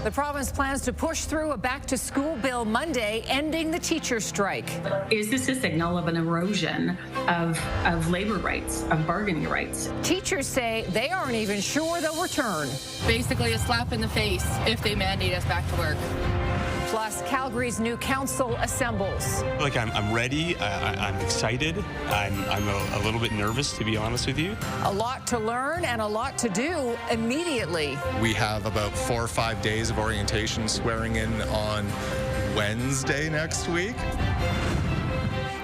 The province plans to push through a back-to-school bill Monday, ending the teacher strike. Is this a signal of an erosion of labor rights, of bargaining rights? Teachers say they aren't even sure they'll return. Basically a slap in the face if they mandate us back to work. Plus, Calgary's new council assembles. Like I'm ready, I'm excited, I'm a little bit nervous, to be honest with you. A lot to learn and a lot to do immediately. We have about 4 or 5 days of orientation, swearing in on Wednesday next week.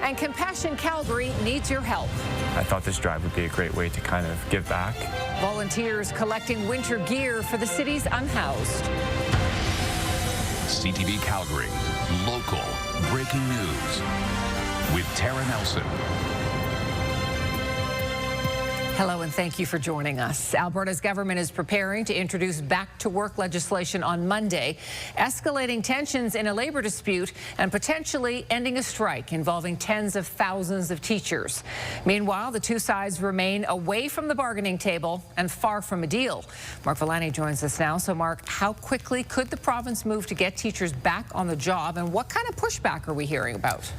And Compassion Calgary needs your help. I thought this drive would be a great way to kind of give back. Volunteers collecting winter gear for the city's unhoused. CTV Calgary, local breaking news with Tara Nelson. Hello and thank you for joining us. Alberta's government is preparing to introduce back-to-work legislation on Monday, escalating tensions in a labor dispute and potentially ending a strike involving tens of thousands of teachers. Meanwhile, the two sides remain away from the bargaining table and far from a deal. Mark Villani joins us now. So, Mark, how quickly could the province move to get teachers back on the job, and what kind of pushback are we hearing about?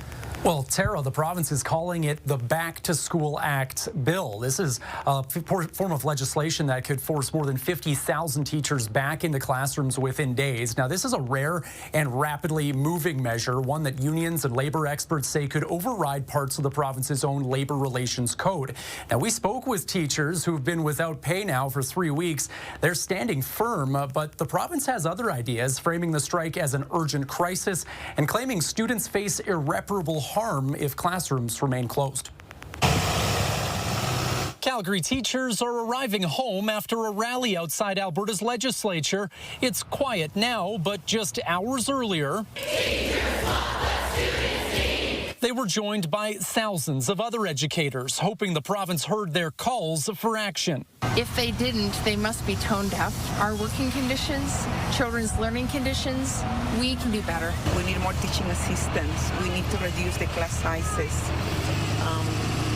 Well, Tara, the province is calling it the Back to School Act bill. This is a form of legislation that could force more than 50,000 teachers back into classrooms within days. Now, this is a rare and rapidly moving measure, one that unions and labor experts say could override parts of the province's own labor relations code. Now, we spoke with teachers who've been without pay now for 3 weeks. They're standing firm, but the province has other ideas, framing the strike as an urgent crisis and claiming students face irreparable harm if classrooms remain closed. Calgary teachers are arriving home after a rally outside Alberta's legislature. It's quiet now, but just hours earlier, they were joined by thousands of other educators, hoping the province heard their calls for action. If they didn't, they must be tone deaf. Our working conditions, children's learning conditions, we can do better. We need more teaching assistants. We need to reduce the class sizes.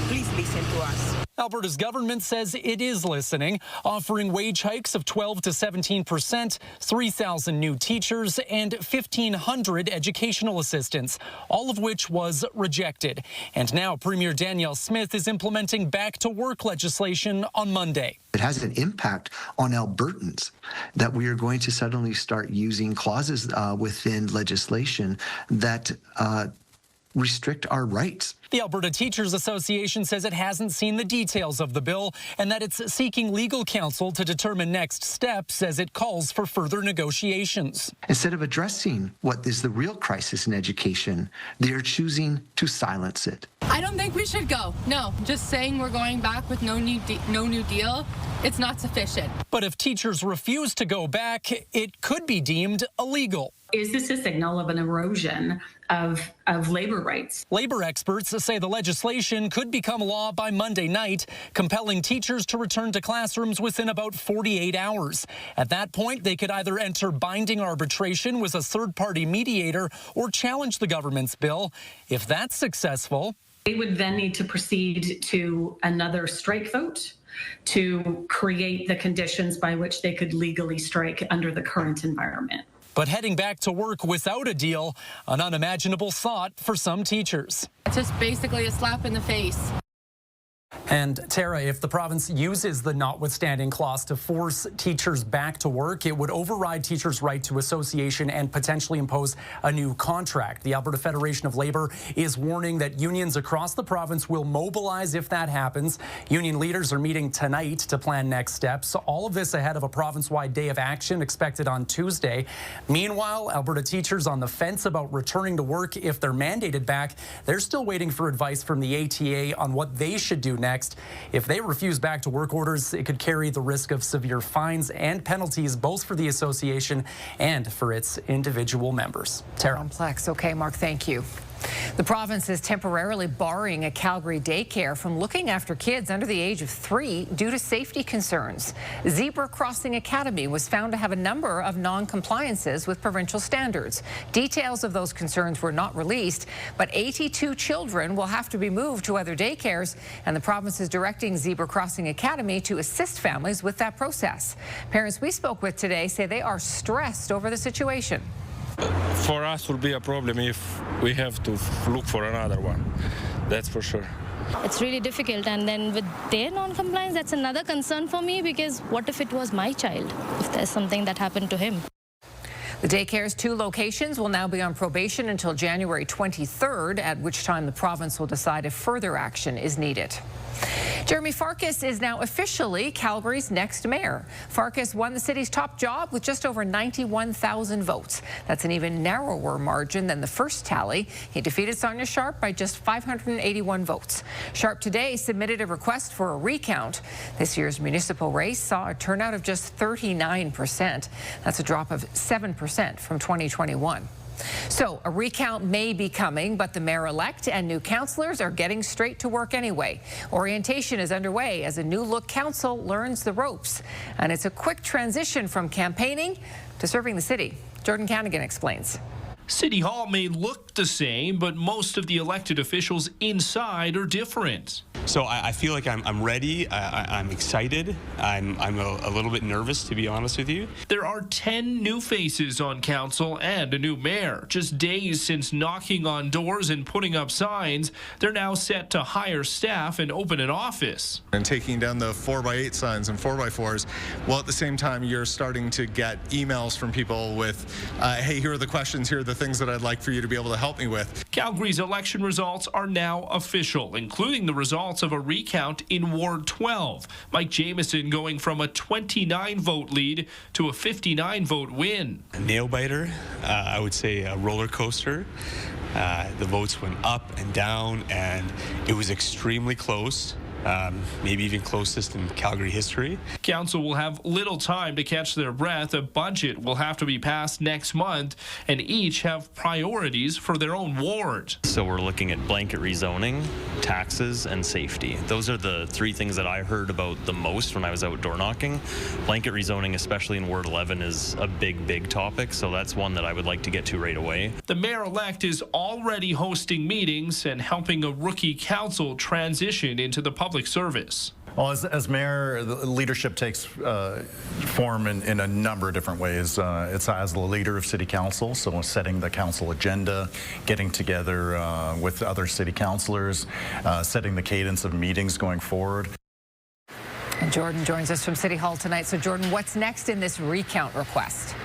Please listen to us. Alberta's government says it is listening, offering wage hikes of 12 to 17%, 3,000 new teachers, and 1,500 educational assistants, all of which was rejected. And now Premier Danielle Smith is implementing back-to-work legislation on Monday. It has an impact on Albertans that we are going to suddenly start using clauses within legislation that restrict our rights. The Alberta Teachers Association says it hasn't seen the details of the bill and that it's seeking legal counsel to determine next steps as it calls for further negotiations. Instead of addressing what is the real crisis in education, they are choosing to silence it. I don't think we should go. No, just saying we're going back with no new deal, it's not sufficient. But if teachers refuse to go back, it could be deemed illegal. Is this a signal of an erosion of labor rights? Labor experts say the legislation could become law by Monday night, compelling teachers to return to classrooms within about 48 hours. At that point, they could either enter binding arbitration with a third-party mediator or challenge the government's bill. If that's successful, they would then need to proceed to another strike vote to create the conditions by which they could legally strike under the current environment. But heading back to work without a deal, an unimaginable thought for some teachers. It's just basically a slap in the face. And Tara, if the province uses the notwithstanding clause to force teachers back to work, it would override teachers' right to association and potentially impose a new contract. The Alberta Federation of Labor is warning that unions across the province will mobilize if that happens. Union leaders are meeting tonight to plan next steps. All of this ahead of a province-wide day of action expected on Tuesday. Meanwhile, Alberta teachers on the fence about returning to work if they're mandated back. They're still waiting for advice from the ATA on what they should do next. If they refuse back to work orders, it could carry the risk of severe fines and penalties, both for the association and for its individual members. Tara. Complex. Okay, Mark, thank you. The province is temporarily barring a Calgary daycare from looking after kids under the age of 3 due to safety concerns. Zebra Crossing Academy was found to have a number of non-compliances with provincial standards. Details of those concerns were not released, but 82 children will have to be moved to other daycares, and the province is directing Zebra Crossing Academy to assist families with that process. Parents we spoke with today say they are stressed over the situation. For us, will be a problem if we have to look for another one. That's for sure. It's really difficult, and then with their non-compliance, that's another concern for me, because what if it was my child, if there's something that happened to him? The daycare's 2 locations will now be on probation until January 23rd, at which time the province will decide if further action is needed. Jeremy Farkas is now officially Calgary's next mayor. Farkas won the city's top job with just over 91,000 votes. That's an even narrower margin than the first tally. He defeated Sonia Sharp by just 581 votes. Sharp today submitted a request for a recount. This year's municipal race saw a turnout of just 39%. That's a drop of 7% from 2021. So a recount may be coming, but the mayor-elect and new councillors are getting straight to work anyway. Orientation is underway as a new-look council learns the ropes. And it's a quick transition from campaigning to serving the city. Jordan Canigan explains. City Hall may look the same, but most of the elected officials inside are different. So I feel like I'm ready. I'm excited. I'm a little bit nervous, to be honest with you. There are 10 new faces on council and a new mayor. Just days since knocking on doors and putting up signs, they're now set to hire staff and open an office. And taking down the 4x8 signs and 4x4s, while at the same time you're starting to get emails from people with, hey, here are the questions, here are the things that I'd like for you to be able to help me with. Calgary's election results are now official, including the results of a recount in Ward 12. Mike Jamieson going from a 29-vote lead to a 59-vote win. A nail-biter, I would say a roller coaster. The votes went up and down, and it was extremely close. Maybe even closest in Calgary history. Council will have little time to catch their breath. A budget will have to be passed next month, and each have priorities for their own ward. So we're looking at blanket rezoning, taxes, and safety. Those are the 3 things that I heard about the most when I was out door knocking. Blanket rezoning, especially in Ward 11, is a big topic, so that's one that I would like to get to right away. The mayor-elect is already hosting meetings and helping a rookie council transition into the public service. Well, as mayor, the leadership takes form in a number of different ways. It's as the leader of city council, so setting the council agenda, getting together with other city councilors, setting the cadence of meetings going forward. And Jordan joins us from City Hall tonight. So Jordan, what's next in this recount request?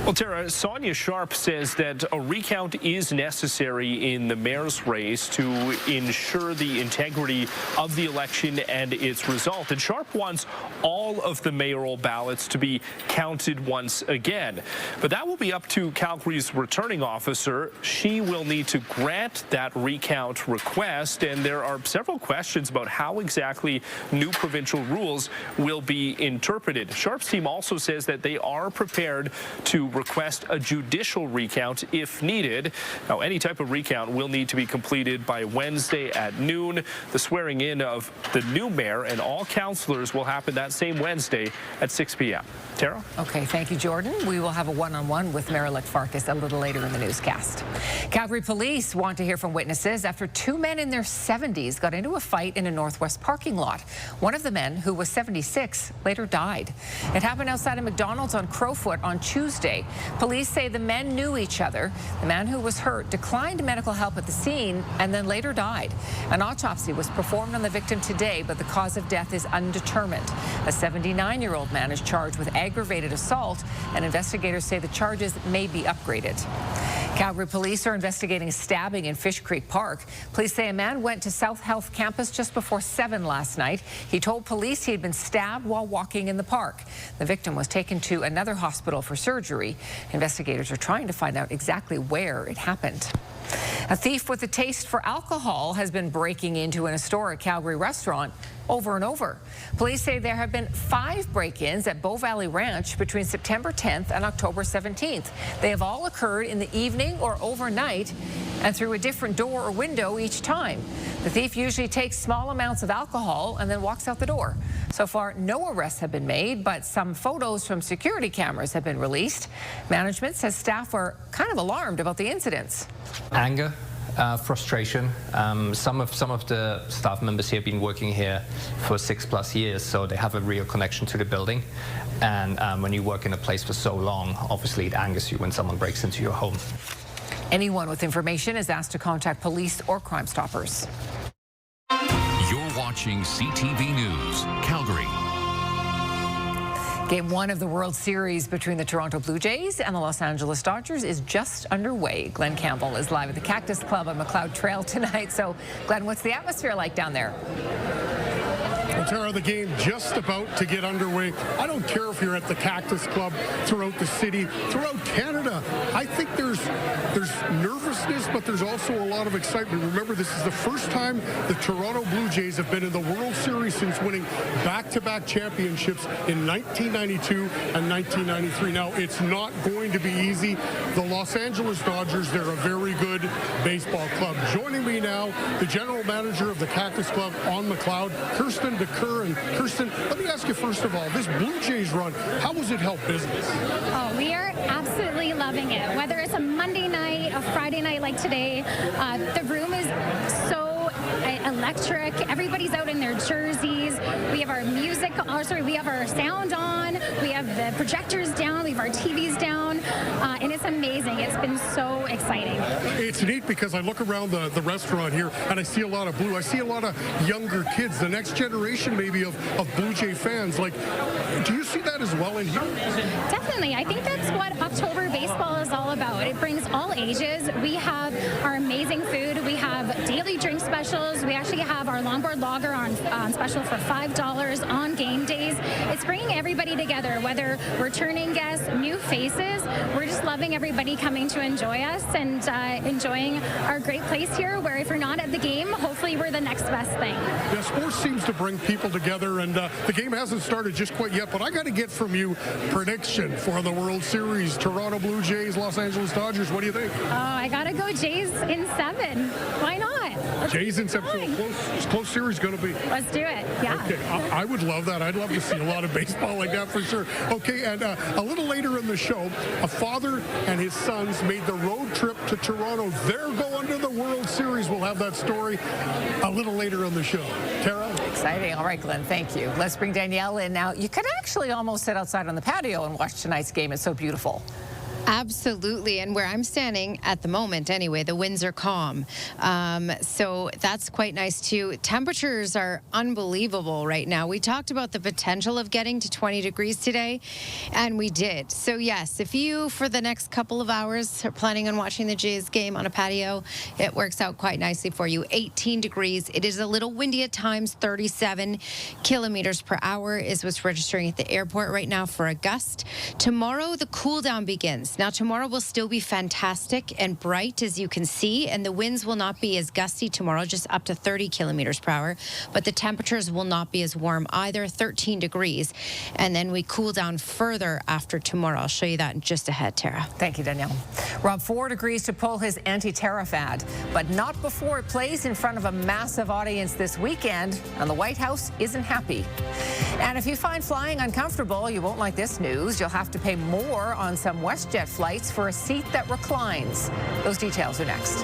Well, Tara, Sonia Sharp says that a recount is necessary in the mayor's race to ensure the integrity of the election and its result. And Sharp wants all of the mayoral ballots to be counted once again. But that will be up to Calgary's returning officer. She will need to grant that recount request, and there are several questions about how exactly new provincial rules will be interpreted. Sharp's team also says that they are prepared to request a judicial recount if needed. Now, any type of recount will need to be completed by Wednesday at noon. The swearing in of the new mayor and all councillors will happen that same Wednesday at 6 p.m. Tara? Okay, thank you, Jordan. We will have a one-on-one with Mayor-elect Farkas a little later in the newscast. Calgary police want to hear from witnesses after 2 men in their 70s got into a fight in a Northwest parking lot. One of the men, who was 76, later died. It happened outside of McDonald's on Crowfoot on Tuesday. Police say the men knew each other. The man who was hurt declined medical help at the scene and then later died. An autopsy was performed on the victim today, but the cause of death is undetermined. A 79-year-old man is charged with aggravated assault, and investigators say the charges may be upgraded. Calgary police are investigating a stabbing in Fish Creek Park. Police say a man went to South Health campus just before 7 last night. He told police he had been stabbed while walking in the park. The victim was taken to another hospital for surgery. Investigators are trying to find out exactly where it happened. A thief with a taste for alcohol has been breaking into a historic Calgary restaurant over and over. Police say there have been 5 break-ins at Bow Valley Ranch between September 10th and October 17th. They have all occurred in the evening or overnight and through a different door or window each time. The thief usually takes small amounts of alcohol and then walks out the door. So far, no arrests have been made, but some photos from security cameras have been released. Management says staff are kind of alarmed about the incidents. Anger. Frustration. Some of the staff members here have been working here for 6+ years, so they have a real connection to the building. And when you work in a place for so long, obviously it angers you when someone breaks into your home. Anyone with information is asked to contact police or Crime Stoppers. You're watching CTV News Calgary. Game 1 of the World Series between the Toronto Blue Jays and the Los Angeles Dodgers is just underway. Glenn Campbell is live at the Cactus Club on McLeod Trail tonight. So, Glenn, what's the atmosphere like down there? Well, Tara, the game just about to get underway. I don't care if you're at the Cactus Club, throughout the city, throughout Canada. I think there's nervousness, but there's also a lot of excitement. Remember, this is the first time the Toronto Blue Jays have been in the World Series since winning back-to-back championships in 1992 and 1993. Now, it's not going to be easy. The Los Angeles Dodgers, they're a very good baseball club. Joining me now, the general manager of the Cactus Club on McLeod, Kirsten DeCur. And Kirsten, let me ask you first of all, this Blue Jays run, how has it helped business? Oh, we are absolutely loving it. Whether it's a Monday night, a Friday night like today, the room is so electric. Everybody's out in their jerseys. We have our music, we have our sound on. We have the projectors down. We have our TVs down. And it's amazing. It's been so exciting. It's neat because I look around the restaurant here and I see a lot of blue. I see a lot of younger kids, the next generation maybe of Blue Jay fans. Like, do you see that as well in here? Definitely. I think that's what October baseball is all about. It brings all ages. We have our amazing food. We have daily drink specials. We actually have our longboard lager on special for $5 on game days. It's bringing everybody together, whether returning guests, new faces. We're just loving everybody coming to enjoy us and enjoying our great place here, where if you're not at the game, hopefully we're the next best thing. Yeah, sports seems to bring people together, and the game hasn't started just quite yet, but I got to get from you prediction for the World Series. Toronto Blue Jays, Los Angeles Dodgers. What do you think? Oh, I got to go Jays in 7. Why not? Jays in 7. Close series going to be. Let's do it. Yeah. Okay, I would love that. I'd love to see a lot of baseball like that for sure. Okay, and a little later in the show, a father and his sons made the road trip to Toronto. They're going to the World Series. We'll have that story a little later in the show. Tara? Exciting. All right, Glenn, thank you. Let's bring Danielle in now. You could actually almost sit outside on the patio and watch tonight's game. It's so beautiful. Absolutely. And where I'm standing at the moment, anyway, the winds are calm. So that's quite nice, too. Temperatures are unbelievable right now. We talked about the potential of getting to 20 degrees today, and we did. So, yes, if you, for the next couple of hours, are planning on watching the Jays game on a patio, it works out quite nicely for you. 18 degrees. It is a little windy at times. 37 kilometers per hour is what's registering at the airport right now for a gust. Tomorrow, the cool down begins. Now, tomorrow will still be fantastic and bright, as you can see, and the winds will not be as gusty tomorrow, just up to 30 kilometers per hour, but the temperatures will not be as warm either, 13 degrees, and then we cool down further after tomorrow. I'll show you that in just ahead, Tara. Thank you, Danielle. Rob Ford agrees to pull his anti-tariff ad, but not before it plays in front of a massive audience this weekend, and the White House isn't happy. And if you find flying uncomfortable, you won't like this news. You'll have to pay more on some WestJet flights for a seat that reclines. Those details are next.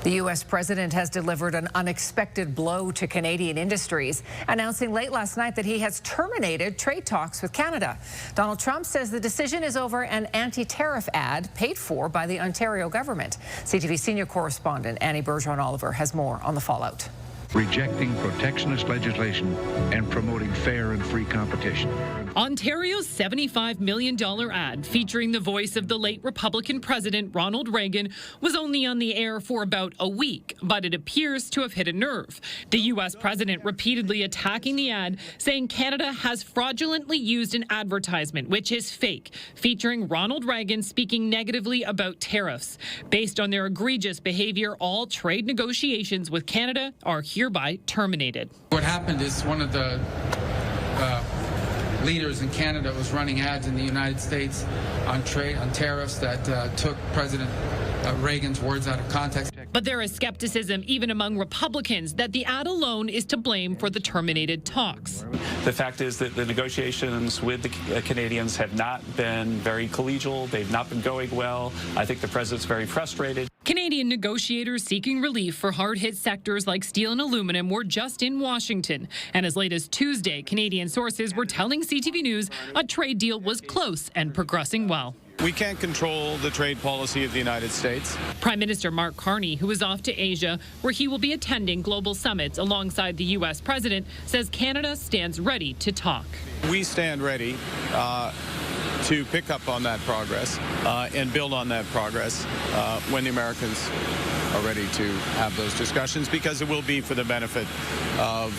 The U.S. president has delivered an unexpected blow to Canadian industries, announcing late last night that he has terminated trade talks with Canada. Donald Trump says the decision is over an anti-tariff ad paid for by the Ontario government. CTV senior correspondent Annie Bergeron-Oliver has more on the fallout. Rejecting protectionist legislation and promoting fair and free competition. Ontario's $75 million ad featuring the voice of the late Republican President Ronald Reagan was only on the air for about a week, but it appears to have hit a nerve. The U.S. president repeatedly attacking the ad, saying Canada has fraudulently used an advertisement, which is fake, featuring Ronald Reagan speaking negatively about tariffs. Based on their egregious behavior, all trade negotiations with Canada are hereby terminated. What happened is one of the leaders in Canada was running ads in the United States on trade, on tariffs that took President Reagan's words out of context. But there is skepticism even among Republicans that the ad alone is to blame for the terminated talks. The fact is that the negotiations with the Canadians have not been very collegial. They've not been going well. I think the president's very frustrated. Canadian negotiators seeking relief for hard-hit sectors like steel and aluminum were just in Washington. And as late as Tuesday, Canadian sources were telling CTV News a trade deal was close and progressing well. We can't control the trade policy of the United States. Prime Minister Mark Carney, who is off to Asia, where he will be attending global summits alongside the U.S. president, says Canada stands ready to talk. We stand ready to pick up on that progress and build on that progress when the Americans are ready to have those discussions, because it will be for the benefit of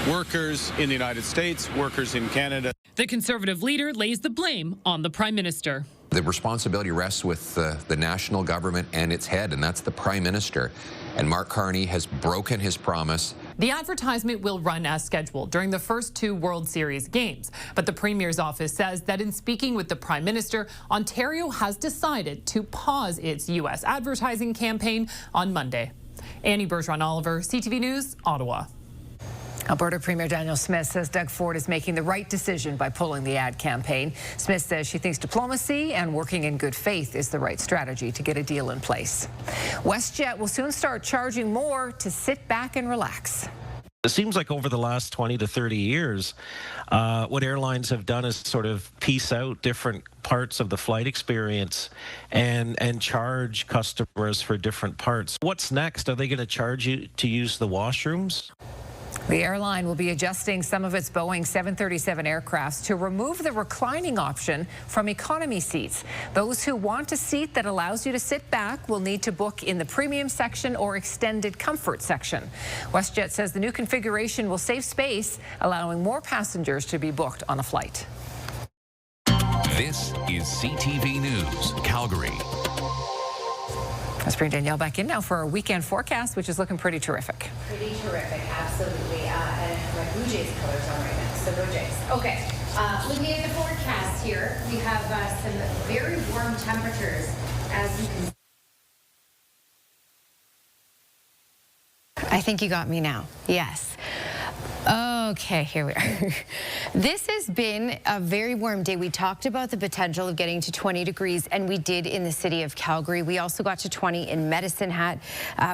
workers in the United States, workers in Canada. The Conservative leader lays the blame on the Prime Minister. The responsibility rests with the national government and its head, and that's the Prime Minister. And Mark Carney has broken his promise. The advertisement will run as scheduled during the first 2 World Series games. But the Premier's office says that in speaking with the Prime Minister, Ontario has decided to pause its U.S. advertising campaign on Monday. Annie Bergeron-Oliver, CTV News, Ottawa. Alberta Premier Danielle Smith says Doug Ford is making the right decision by pulling the ad campaign. Smith says she thinks diplomacy and working in good faith is the right strategy to get a deal in place. WestJet will soon start charging more to sit back and relax. It seems like over the last 20 to 30 years, what airlines have done is sort of piece out different parts of the flight experience and charge customers for different parts. What's next? Are they going to charge you to use the washrooms? The airline will be adjusting some of its Boeing 737 aircrafts to remove the reclining option from economy seats. Those who want a seat that allows you to sit back will need to book in the premium section or extended comfort section. WestJet says the new configuration will save space, allowing more passengers to be booked on a flight. This is CTV News Calgary. Let's bring Danielle back in now for our weekend forecast, which is looking pretty terrific. Pretty terrific, absolutely. And my Blue Jays colors on right now, so go Jays. Okay, looking at the forecast here, we have some very warm temperatures, as you can see. I think you got me now. Yes. Okay, here we are. This has been a very warm day. We talked about the potential of getting to 20 degrees, and we did in the city of Calgary. We also got to 20 in Medicine Hat.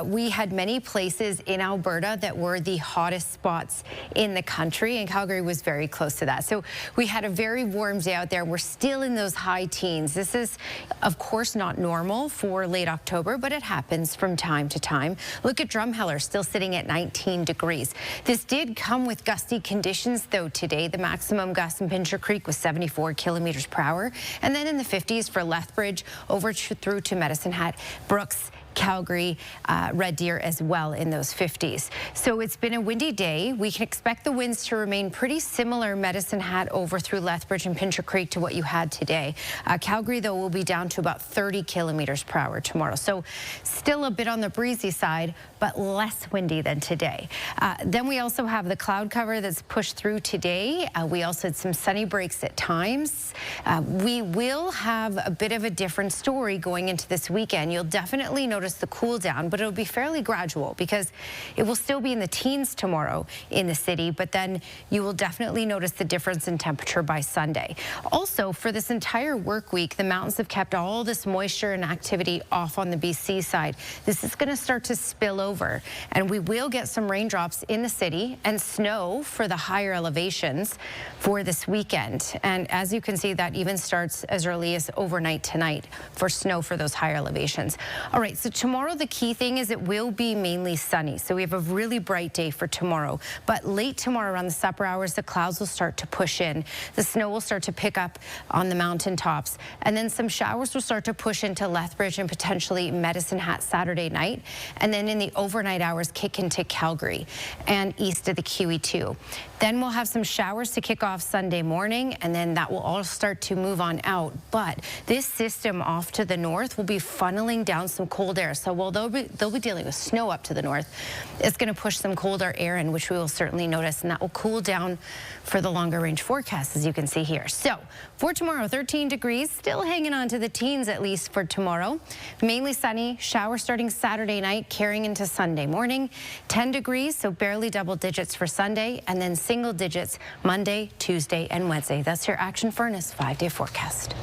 We had many places in Alberta that were the hottest spots in the country, and Calgary was very close to that. So we had a very warm day out there. We're still in those high teens. This is, of course, not normal for late October, but it happens from time to time. Look at Drumheller, still sitting at 19 degrees. This did come with gusty conditions, though, today. The maximum gust in Pincher Creek was 74 kilometers per hour. And then in the 50s for Lethbridge, over through to Medicine Hat, Brooks, Calgary, Red Deer as well in those 50s. So it's been a windy day. We can expect the winds to remain pretty similar Medicine Hat over through Lethbridge and Pincher Creek to what you had today. Calgary, though, will be down to about 30 kilometers per hour tomorrow. So still a bit on the breezy side, but less windy than today. Then we also have the cloud cover that's pushed through today. We also had some sunny breaks at times. We will have a bit of a different story going into this weekend. You'll definitely notice the cool down, but it'll be fairly gradual because it will still be in the teens tomorrow in the city, but then you will definitely notice the difference in temperature by Sunday. Also, for this entire work week, the mountains have kept all this moisture and activity off on the BC side. This is going to start to spill over, and we will get some raindrops in the city and snow for the higher elevations for this weekend. And as you can see, that even starts as early as overnight tonight for snow for those higher elevations. All right, so tomorrow, the key thing is it will be mainly sunny. So we have a really bright day for tomorrow. But late tomorrow around the supper hours, the clouds will start to push in. The snow will start to pick up on the mountaintops. And then some showers will start to push into Lethbridge and potentially Medicine Hat Saturday night. And then in the overnight hours, kick into Calgary and east of the QE2. Then we'll have some showers to kick off Sunday morning, and then that will all start to move on out. But this system off to the north will be funneling down some cold air. So while they'll be dealing with snow up to the north, it's going to push some colder air in, which we will certainly notice, and that will cool down for the longer range forecast, as you can see here. So for tomorrow, 13 degrees, still hanging on to the teens at least for tomorrow. Mainly sunny, showers starting Saturday night, carrying into Sunday morning. 10 degrees, so barely double digits for Sunday, and then single digits Monday, Tuesday, and Wednesday. That's your Action Furnace 5-day forecast.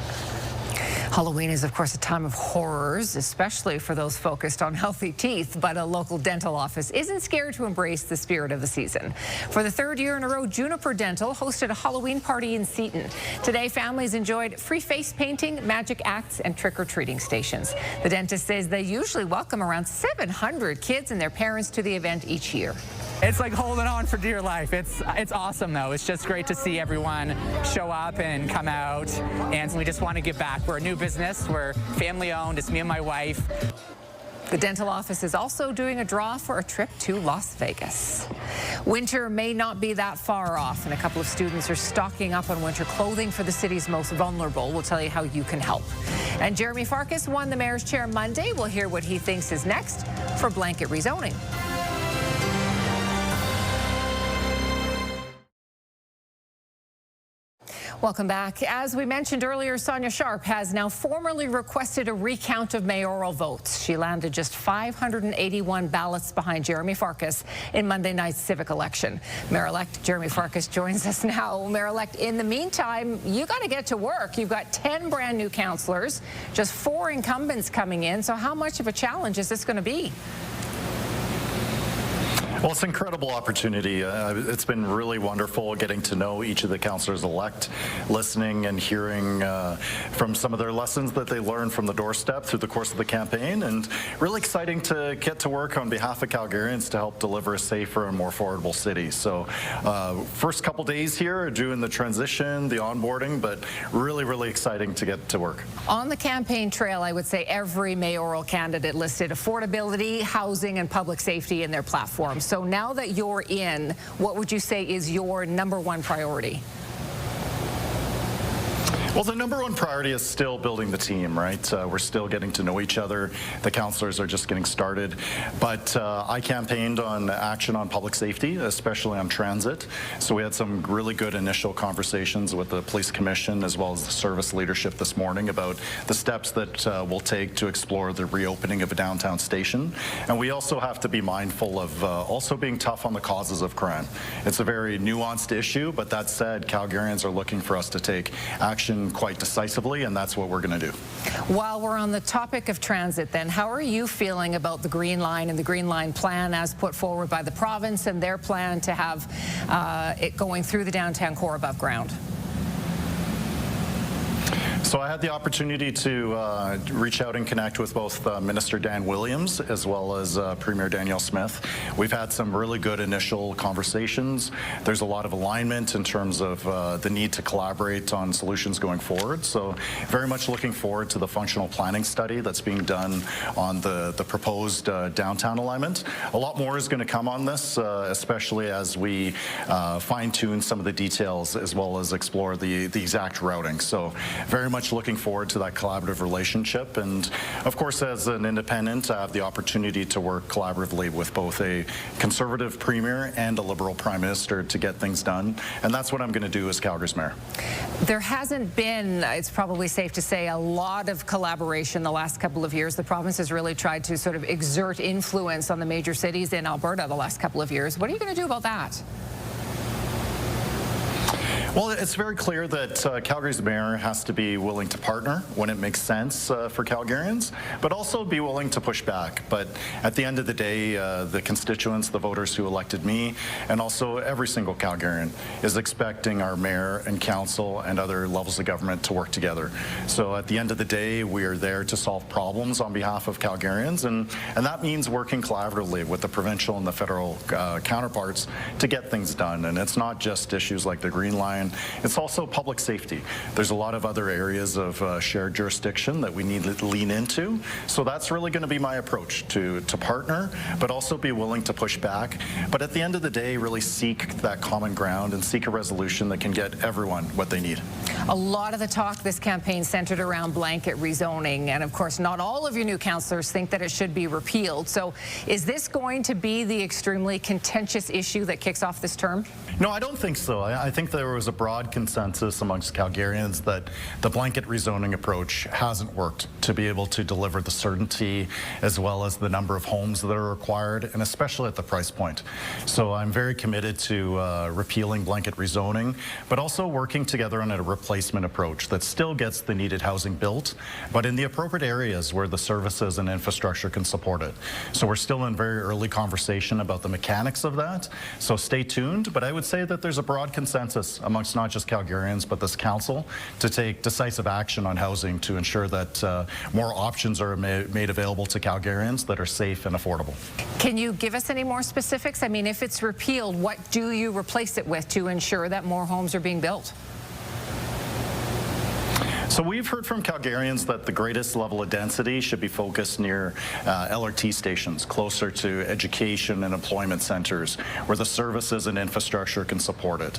Halloween is, of course, a time of horrors, especially for those focused on healthy teeth, but a local dental office isn't scared to embrace the spirit of the season. For the third year in a row, Juniper Dental hosted a Halloween party in Seaton. Today, families enjoyed free face painting, magic acts, and trick-or-treating stations. The dentist says they usually welcome around 700 kids and their parents to the event each year. It's like holding on for dear life. It's awesome, though. It's just great to see everyone show up and come out, and we just want to give back. We're a new business. We're family-owned. It's me and my wife. The dental office is also doing a draw for a trip to Las Vegas. Winter may not be that far off, and a couple of students are stocking up on winter clothing for the city's most vulnerable. We'll tell you how you can help. And Jeremy Farkas won the mayor's chair Monday. We'll hear what he thinks is next for blanket rezoning. Welcome back. As we mentioned earlier, Sonia Sharp has now formally requested a recount of mayoral votes. She landed just 581 ballots behind Jeremy Farkas in Monday night's civic election. Mayor-elect Jeremy Farkas joins us now. Mayor-elect, in the meantime, you got to get to work. You've got 10 brand new councillors, just 4 incumbents coming in. So how much of a challenge is this going to be? Well, it's an incredible opportunity. It's been really wonderful getting to know each of the councillors-elect, listening and hearing from some of their lessons that they learned from the doorstep through the course of the campaign, and really exciting to get to work on behalf of Calgarians to help deliver a safer and more affordable city. So first couple days here doing the transition, the onboarding, but really, really exciting to get to work. On the campaign trail, I would say every mayoral candidate listed affordability, housing, and public safety in their platform. So now that you're in, what would you say is your #1 priority? Well, the #1 priority is still building the team, right? We're still getting to know each other. The councillors are just getting started. But I campaigned on action on public safety, especially on transit. So we had some really good initial conversations with the police commission as well as the service leadership this morning about the steps that we'll take to explore the reopening of a downtown station. And we also have to be mindful of also being tough on the causes of crime. It's a very nuanced issue, but that said, Calgarians are looking for us to take action quite decisively, and that's what we're going to do. While we're on the topic of transit, then, how are you feeling about the Green Line and the Green Line plan as put forward by the province and their plan to have it going through the downtown core above ground? So I had the opportunity to reach out and connect with both Minister Dan Williams as well as Premier Danielle Smith. We've had some really good initial conversations. There's a lot of alignment in terms of the need to collaborate on solutions going forward. So very much looking forward to the functional planning study that's being done on the proposed downtown alignment. A lot more is going to come on this, especially as we fine-tune some of the details as well as explore the exact routing. So very much looking forward to that collaborative relationship, and of course as an independent I have the opportunity to work collaboratively with both a Conservative Premier and a Liberal Prime Minister to get things done, and that's what I'm going to do as Calgary's Mayor. There hasn't been, it's probably safe to say, a lot of collaboration the last couple of years. The province has really tried to sort of exert influence on the major cities in Alberta the last couple of years. What are you going to do about that? Well, it's very clear that Calgary's mayor has to be willing to partner when it makes sense for Calgarians, but also be willing to push back. But at the end of the day, the constituents, the voters who elected me, and also every single Calgarian is expecting our mayor and council and other levels of government to work together. So at the end of the day, we are there to solve problems on behalf of Calgarians, and that means working collaboratively with the provincial and the federal counterparts to get things done. And it's not just issues like the Green Line, it's also public safety. There's a lot of other areas of shared jurisdiction that we need to lean into. So that's really going to be my approach, to partner, but also be willing to push back. But at the end of the day, really seek that common ground and seek a resolution that can get everyone what they need. A lot of the talk this campaign centered around blanket rezoning, and of course not all of your new councillors think that it should be repealed. So is this going to be the extremely contentious issue that kicks off this term? No, I don't think so. I think there was a broad consensus amongst Calgarians that the blanket rezoning approach hasn't worked to be able to deliver the certainty as well as the number of homes that are required, and especially at the price point. So I'm very committed to repealing blanket rezoning, but also working together on a replacement approach that still gets the needed housing built, but in the appropriate areas where the services and infrastructure can support it. So we're still in very early conversation about the mechanics of that, so stay tuned. But I would say that there's a broad consensus amongst not just Calgarians but this council to take decisive action on housing to ensure that more options are made available to Calgarians that are safe and affordable. Can you give us any more specifics? I mean, if it's repealed, what do you replace it with to ensure that more homes are being built? So we've heard from Calgarians that the greatest level of density should be focused near LRT stations, closer to education and employment centers, where the services and infrastructure can support it.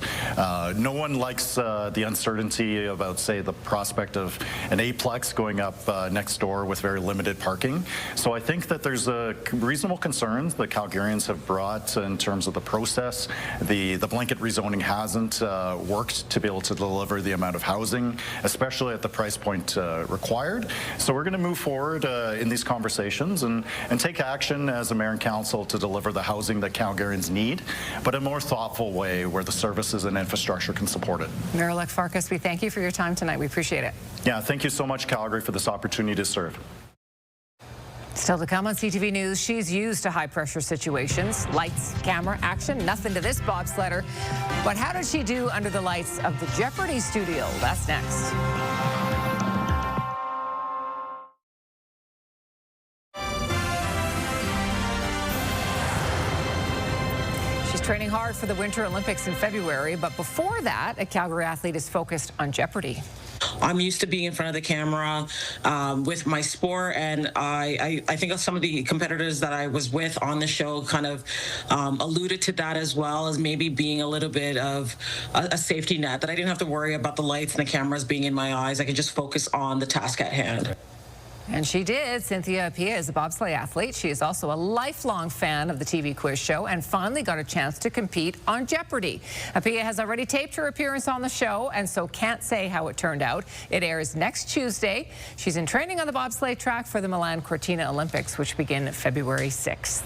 No one likes the uncertainty about, say, the prospect of an eightplex going up next door with very limited parking. So I think that there's reasonable concerns that Calgarians have brought in terms of the process. The blanket rezoning hasn't worked to be able to deliver the amount of housing, especially at the price point required. So we're going to move forward in these conversations and take action as a mayor and council to deliver the housing that Calgarians need, but in a more thoughtful way where the services and infrastructure can support it. Mayor-elect Farkas, we thank you for your time tonight. We appreciate it. Yeah, thank you so much, Calgary, for this opportunity to serve. Still to come on CTV News, she's used to high-pressure situations. Lights, camera, action, nothing to this bobsledder. But how did she do under the lights of the Jeopardy studio? That's next. She's training hard for the Winter Olympics in February, but before that, a Calgary athlete is focused on Jeopardy. I'm used to being in front of the camera with my sport, and I think of some of the competitors that I was with on the show kind of alluded to that, as well as maybe being a little bit of a safety net, that I didn't have to worry about the lights and the cameras being in my eyes. I could just focus on the task at hand. And she did. Cynthia Appiah is a bobsleigh athlete. She is also a lifelong fan of the TV quiz show and finally got a chance to compete on Jeopardy. Appiah has already taped her appearance on the show and so can't say how it turned out. It airs next Tuesday. She's in training on the bobsleigh track for the Milan Cortina Olympics, which begin February 6th.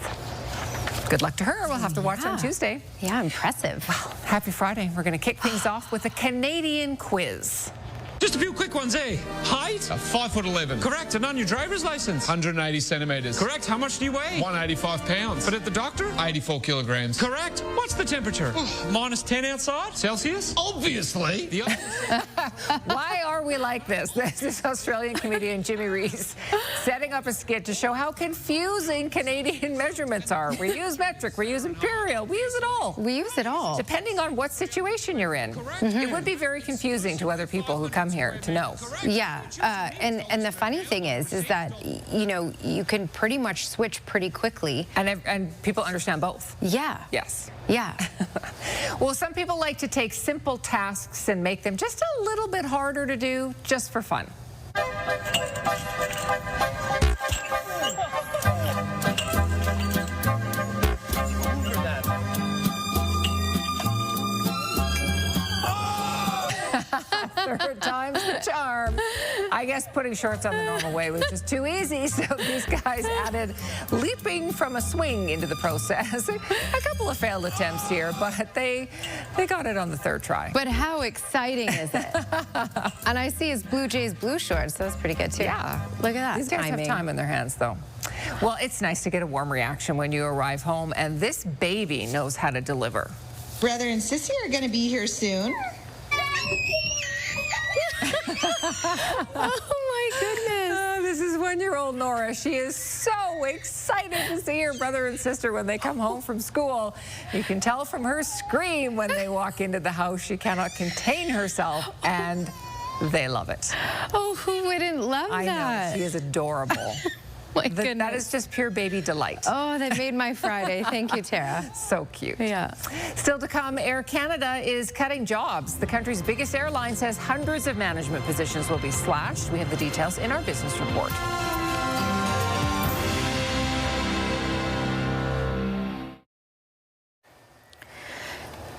Good luck to her. We'll have to watch on Tuesday. Yeah, impressive. Wow. Happy Friday. We're going to kick things off with a Canadian quiz. Just a few quick ones, eh? Height? 5'11". Correct. And on your driver's license? 180 centimetres. Correct. How much do you weigh? 185 pounds. But at the doctor? 84 kilograms. Correct. What's the temperature? Minus 10 outside? Celsius? Obviously. Why are we like this? This is Australian comedian Jimmy Reese setting up a skit to show how confusing Canadian measurements are. We use metric, we use imperial, we use it all. We use it all. Depending on what situation you're in. It would be very confusing to other people who come here to know. Yeah, and the funny thing is that, you know, you can pretty much switch pretty quickly. And people understand both. Yeah. Yes. Yeah. Well, some people like to take simple tasks and make them just a little bit harder to do, just for fun. Third time's the charm. I guess guess putting shorts on the normal way was just too easy, so these guys added leaping from a swing into the process. A couple of failed attempts here, but they got it on the third try. But how exciting is it? And I see his Blue Jays blue shorts. That's pretty good, too. Yeah. Look at that These guys have time in their hands, though. Well, it's nice to get a warm reaction when you arrive home, and this baby knows how to deliver. Brother and Sissy are going to be here soon. Oh, my goodness. This is one-year-old Nora. She is so excited to see her brother and sister when they come home from school. You can tell from her scream when they walk into the house. She cannot contain herself, and they love it. Oh, who wouldn't love that? I know. She is adorable. My goodness. That is just pure baby delight. Oh, that made my Friday. Thank you, Tara. So cute. Yeah. Still to come, Air Canada is cutting jobs. The country's biggest airline says hundreds of management positions will be slashed. We have the details in our business report.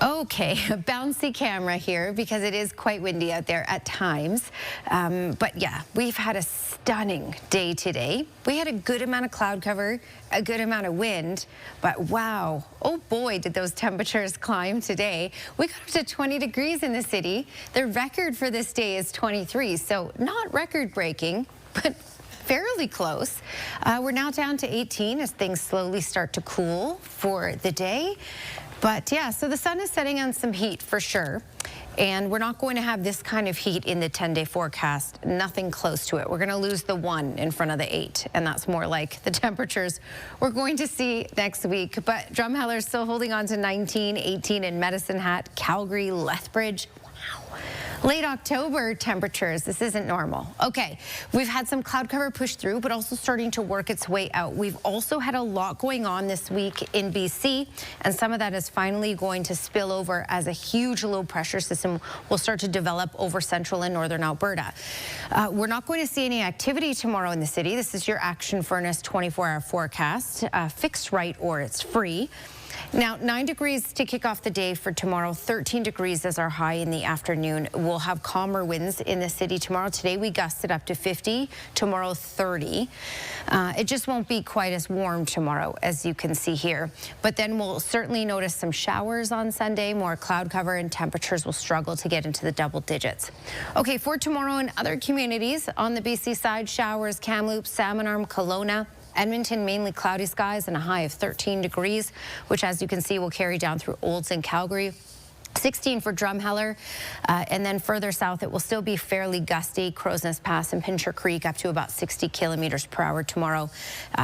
Okay, a bouncy camera here because it is quite windy out there at times. But yeah, we've had a stunning day today. We had a good amount of cloud cover, a good amount of wind, but wow, oh boy, did those temperatures climb today. We got up to 20 degrees in the city. The record for this day is 23, so not record-breaking, but fairly close. We're now down to 18 as things slowly start to cool for the day. But yeah, so the sun is setting on some heat for sure. And we're not going to have this kind of heat in the 10-day forecast, nothing close to it. We're going to lose the 1 in front of the 8, and that's more like the temperatures we're going to see next week. But Drumheller is still holding on to 19, 18 in Medicine Hat, Calgary, Lethbridge. Wow. Late October temperatures, this isn't normal. Okay, we've had some cloud cover push through, but also starting to work its way out. We've also had a lot going on this week in BC, and some of that is finally going to spill over as a huge low pressure system will start to develop over central and northern Alberta. We're not going to see any activity tomorrow in the city. This is your Action Furnace 24-hour forecast, fixed right or it's free. Now, 9 degrees to kick off the day for tomorrow, 13 degrees as our high in the afternoon. We'll have calmer winds in the city tomorrow. Today, we gusted up to 50, tomorrow 30. It just won't be quite as warm tomorrow, as you can see here. But then we'll certainly notice some showers on Sunday, more cloud cover, and temperatures will struggle to get into the double digits. Okay, for tomorrow in other communities, on the BC side, showers, Kamloops, Salmon Arm, Kelowna. Edmonton, mainly cloudy skies and a high of 13 degrees, which, as you can see, will carry down through Olds and Calgary. 16 for Drumheller, and then further south it will still be fairly gusty. Crow's Nest Pass and Pincher Creek up to about 60 kilometers per hour tomorrow.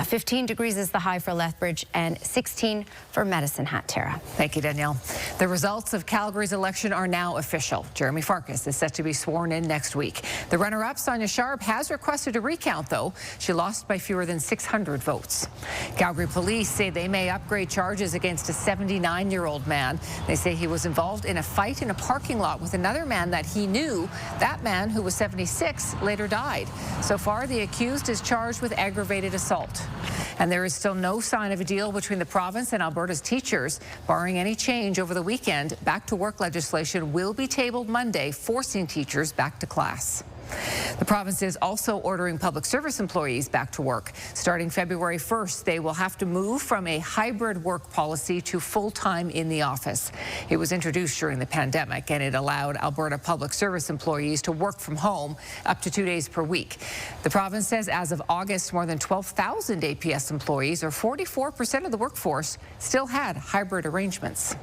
15 degrees is the high for Lethbridge and 16 for Medicine Hat. Tara. Thank you, Danielle. The results of Calgary's election are now official. Jeremy Farkas is set to be sworn in next week. The runner-up, Sonia Sharp, has requested a recount, though. She lost by fewer than 600 votes. Calgary police say they may upgrade charges against a 79-year-old man. They say he was involved in a fight in a parking lot with another man that he knew. That man, who was 76, later died. So far, the accused is charged with aggravated assault. And there is still no sign of a deal between the province and Alberta's teachers. Barring any change over the weekend, back-to-work legislation will be tabled Monday, forcing teachers back to class. The province is also ordering public service employees back to work. Starting February 1st, they will have to move from a hybrid work policy to full-time in the office. It was introduced during the pandemic, and it allowed Alberta public service employees to work from home up to 2 days per week. The province says as of August, more than 12,000 APS employees, or 44% of the workforce, still had hybrid arrangements.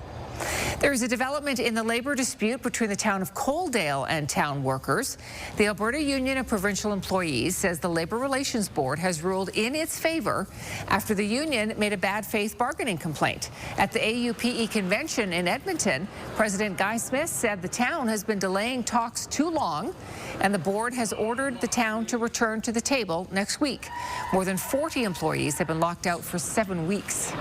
There is a development in the labor dispute between the town of Coaldale and town workers. The Alberta Union of Provincial Employees says the Labor Relations Board has ruled in its favor after the union made a bad faith bargaining complaint. At the AUPE convention in Edmonton, President Guy Smith said the town has been delaying talks too long, and the board has ordered the town to return to the table next week. More than 40 employees have been locked out for 7 weeks.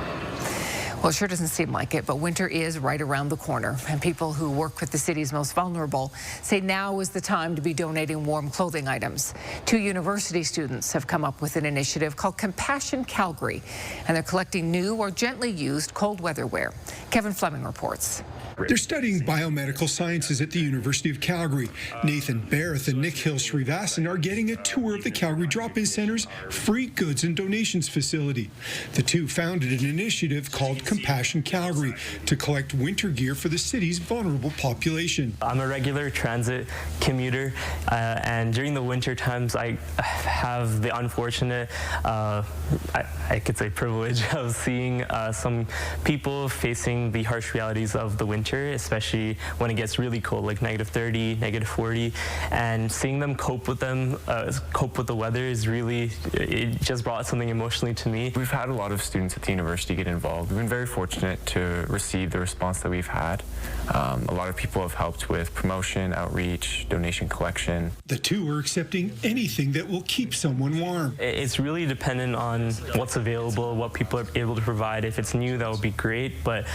Well, it sure doesn't seem like it, but winter is right around the corner, and people who work with the city's most vulnerable say now is the time to be donating warm clothing items. 2 university students have come up with an initiative called Compassion Calgary, and they're collecting new or gently used cold weather wear. Kevin Fleming reports. They're studying biomedical sciences at the University of Calgary. Nathan Barrett and Nick Hill-Srivasan are getting a tour of the Calgary Drop-In Center's free goods and donations facility. The two founded an initiative called Compassion Calgary to collect winter gear for the city's vulnerable population. I'm a regular transit commuter, and during the winter times I have the unfortunate, I could say privilege of seeing some people facing the harsh realities of the winter, especially when it gets really cold, like -30, -40, and seeing them cope with the weather is really, it just brought something emotionally to me. We've had a lot of students at the university get involved. We've been very fortunate to receive the response that we've had. A lot of people have helped with promotion, outreach, donation collection. The two are accepting anything that will keep someone warm. It's really dependent on what's available, what people are able to provide. If it's new, that would be great, but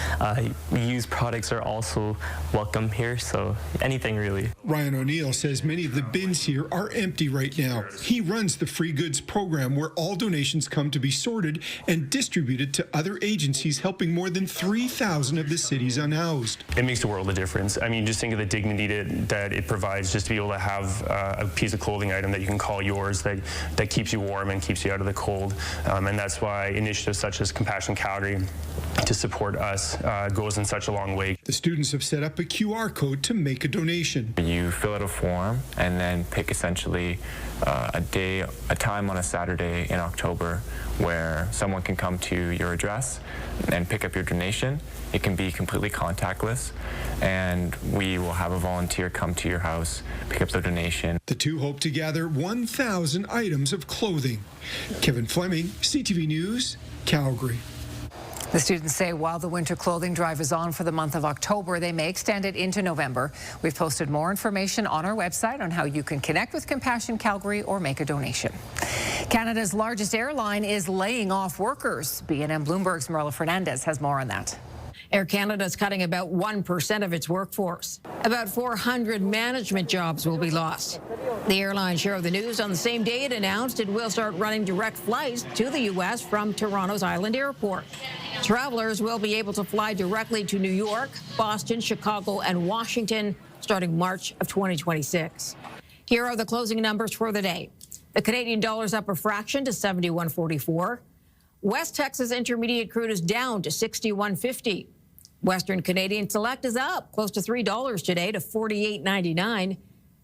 used products are also welcome here, so anything really. Ryan O'Neill says many of the bins here are empty right now. He runs the free goods program where all donations come to be sorted and distributed to other agencies helping more than 3,000 of the city's unhoused. It makes a world of difference. I mean, just think of the dignity that it provides just to be able to have a piece of clothing item that you can call yours that keeps you warm and keeps you out of the cold. And that's why initiatives such as Compassion Calgary to support us goes in such a long way. The students have set up a QR code to make a donation. You fill out a form and then pick essentially a time on a Saturday in October where someone can come to your address and pick up your donation. It can be completely contactless, and we will have a volunteer come to your house, pick up the donation. The two hope to gather 1,000 items of clothing. Kevin Fleming, CTV News, Calgary. The students say while the winter clothing drive is on for the month of October, they may extend it into November. We've posted more information on our website on how you can connect with Compassion Calgary or make a donation. Canada's largest airline is laying off workers. BNN Bloomberg's Marilla Fernandez has more on that. Air Canada is cutting about 1% of its workforce. About 400 management jobs will be lost. The airline shared the news on the same day it announced it will start running direct flights to the U.S. from Toronto's Island Airport. Travelers will be able to fly directly to New York, Boston, Chicago, and Washington starting March of 2026. Here are the closing numbers for the day. The Canadian dollar's up a fraction to 71.44. West Texas Intermediate crude is down to 61.50. Western Canadian Select is up close to $3 today to 48.99.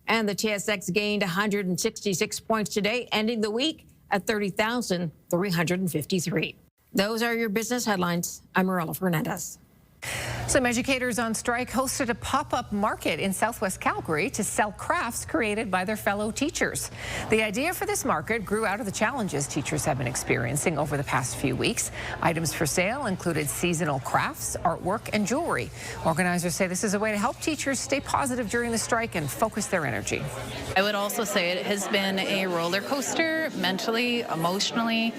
And the TSX gained 166 points today, ending the week at 30,353. Those are your business headlines. I'm Marilla Fernandez. Some educators on strike hosted a pop-up market in Southwest Calgary to sell crafts created by their fellow teachers. The idea for this market grew out of the challenges teachers have been experiencing over the past few weeks. Items for sale included seasonal crafts, artwork, and jewelry. Organizers say this is a way to help teachers stay positive during the strike and focus their energy. I would also say it has been a roller coaster mentally, emotionally,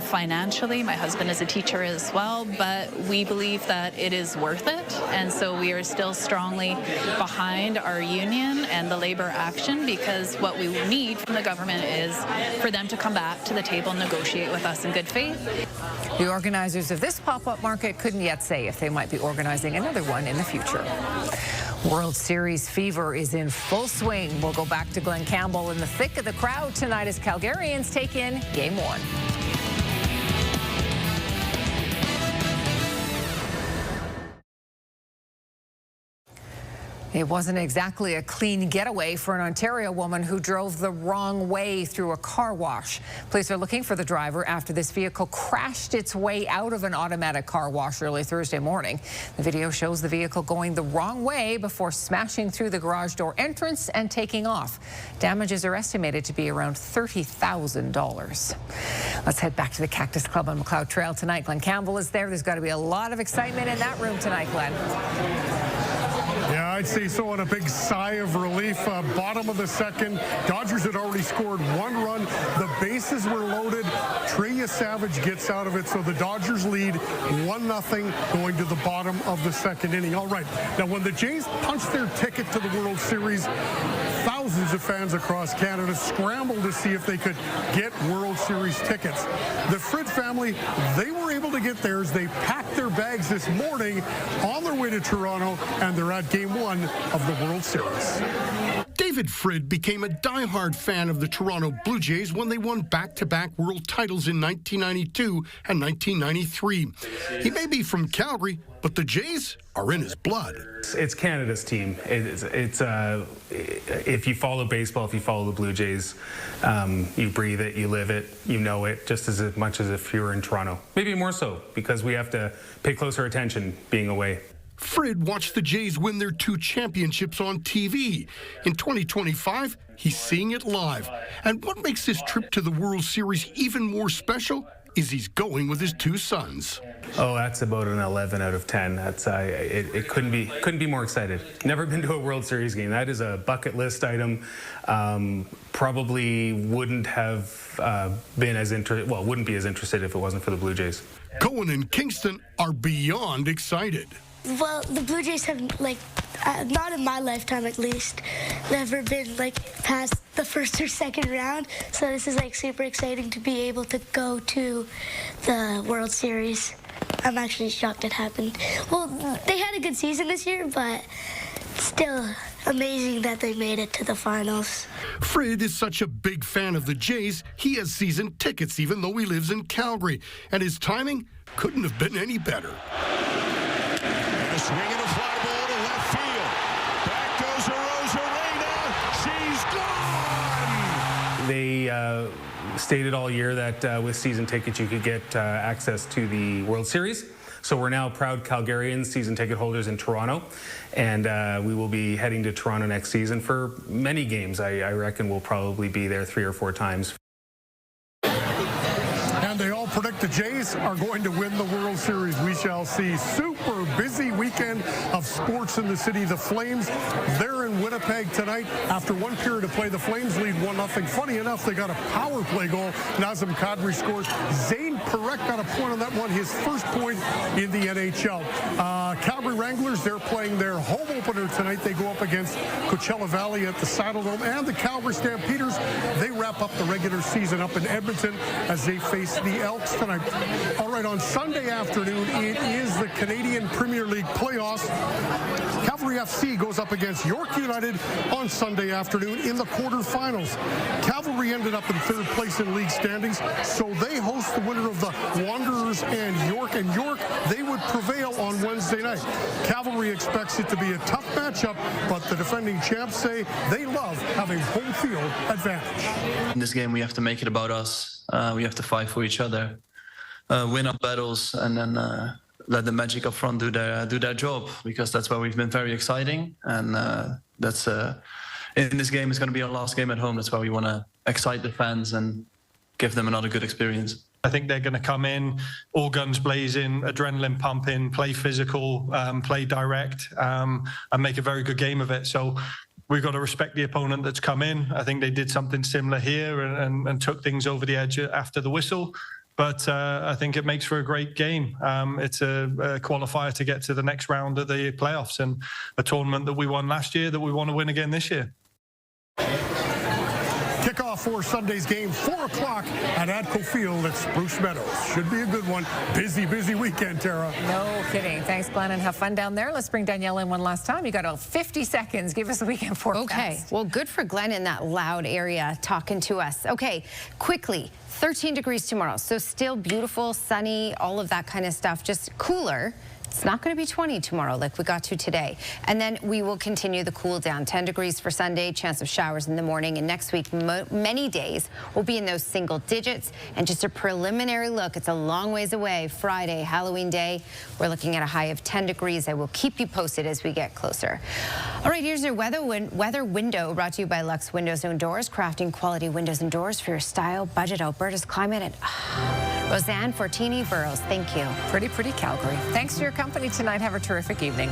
financially. My husband is a teacher as well, but we believe that it is worth it, and so we are still strongly behind our union and the labor action, because what we need from the government is for them to come back to the table and negotiate with us in good faith. The organizers of this pop-up market couldn't yet say if they might be organizing another one in the future. World Series fever is in full swing. We'll go back to Glen Campbell in the thick of the crowd tonight as Calgarians take in Game 1. It wasn't exactly a clean getaway for an Ontario woman who drove the wrong way through a car wash. Police are looking for the driver after this vehicle crashed its way out of an automatic car wash early Thursday morning. The video shows the vehicle going the wrong way before smashing through the garage door entrance and taking off. Damages are estimated to be around $30,000. Let's head back to the Cactus Club on McLeod Trail tonight. Glen Campbell is there. There's got to be a lot of excitement in that room tonight, Glen. Yeah, I'd say so, on a big sigh of relief. Bottom of the second, Dodgers had already scored one run. The bases were loaded. Treya Savage gets out of it, so the Dodgers lead 1-0 going to the bottom of the second inning. All right, now when the Jays punched their ticket to the World Series, thousands of fans across Canada scrambled to see if they could get World Series tickets. The Frid family, they were able to get theirs. They packed their bags this morning on their way to Toronto, and they're at Game 1 of the World Series. David Frid became a diehard fan of the Toronto Blue Jays when they won back-to-back world titles in 1992 and 1993. He may be from Calgary, but the Jays are in his blood. It's Canada's team. If you follow baseball, if you follow the Blue Jays, you breathe it, you live it, you know it, just as much as if you were in Toronto. Maybe more so, because we have to pay closer attention being away. Frid watched the Jays win their 2 championships on TV. In 2025, he's seeing it live. And what makes this trip to the World Series even more special is he's going with his 2 sons. Oh, that's about an 11 out of 10. That's it couldn't be more excited. Never been to a World Series game. That is a bucket list item. Probably wouldn't have been as wouldn't be as interested if it wasn't for the Blue Jays. Cohen and Kingston are beyond excited. Well, the Blue Jays have, not in my lifetime at least, never been, past the first or second round. So this is, super exciting to be able to go to the World Series. I'm actually shocked it happened. Well, they had a good season this year, but still amazing that they made it to the finals. Frid is such a big fan of the Jays, he has season tickets even though he lives in Calgary. And his timing couldn't have been any better. A swing and a fly ball to left field. Back goes Rosarena. She's gone! They stated all year that with season tickets you could get access to the World Series. So we're now proud Calgarians, season ticket holders in Toronto, and we will be heading to Toronto next season for many games. I reckon we'll probably be there 3 or 4 times. And they all predict the Jays are going to win the World Series. We shall see. Super busy weekend of sports in the city. The Flames, they're in Winnipeg tonight. After 1 period of play, the Flames lead 1-0. Funny enough, they got a power play goal. Nazem Kadri scores. Zane Parekh got a point on that one, his first point in the NHL. Calgary Wranglers, they're playing their home opener tonight. They go up against Coachella Valley at the Saddledome. And the Calgary Stampeders, they wrap up the regular season up in Edmonton as they face the Elks tonight. All right, on Sunday afternoon, it is the Canadian Premier League playoffs. Cavalry FC goes up against York United on Sunday afternoon in the quarterfinals. Cavalry ended up in 3rd place in league standings, so they host the winner of the Wanderers and York. And York, they would prevail on Wednesday night. Cavalry expects it to be a tough matchup, but the defending champs say they love having home field advantage. In this game, we have to make it about us. We have to fight for each other, win our battles, and then let the magic up front do their job, because that's why we've been very exciting. And that's in this game, it's going to be our last game at home. That's why we want to excite the fans and give them another good experience. I think they're going to come in, all guns blazing, adrenaline pumping, play physical, play direct, and make a very good game of it. So we've got to respect the opponent that's come in. I think they did something similar here and took things over the edge after the whistle. But I think it makes for a great game. It's a qualifier to get to the next round of the playoffs, and a tournament that we won last year that we want to win again this year. Kickoff for Sunday's game, 4 o'clock at Adco Field at Spruce Meadows. Should be a good one. Busy, busy weekend, Tara. No kidding. Thanks, Glenn, and have fun down there. Let's bring Danielle in one last time. You got 50 seconds. Give us the weekend forecast. Okay. Well, good for Glenn in that loud area talking to us. Okay, quickly. 13 degrees tomorrow, so still beautiful, sunny, all of that kind of stuff, just cooler. It's not going to be 20 tomorrow like we got to today. And then we will continue the cool down. 10 degrees for Sunday, chance of showers in the morning. And next week, many days will be in those single digits. And just a preliminary look, it's a long ways away. Friday, Halloween Day, we're looking at a high of 10 degrees. I will keep you posted as we get closer. All right, here's your weather window brought to you by Lux Windows and Doors, crafting quality windows and doors for your style, budget, Alberta's climate. And Roseanne Fortini Burrows, thank you. Pretty Calgary. Thanks for your company tonight. Have a terrific evening.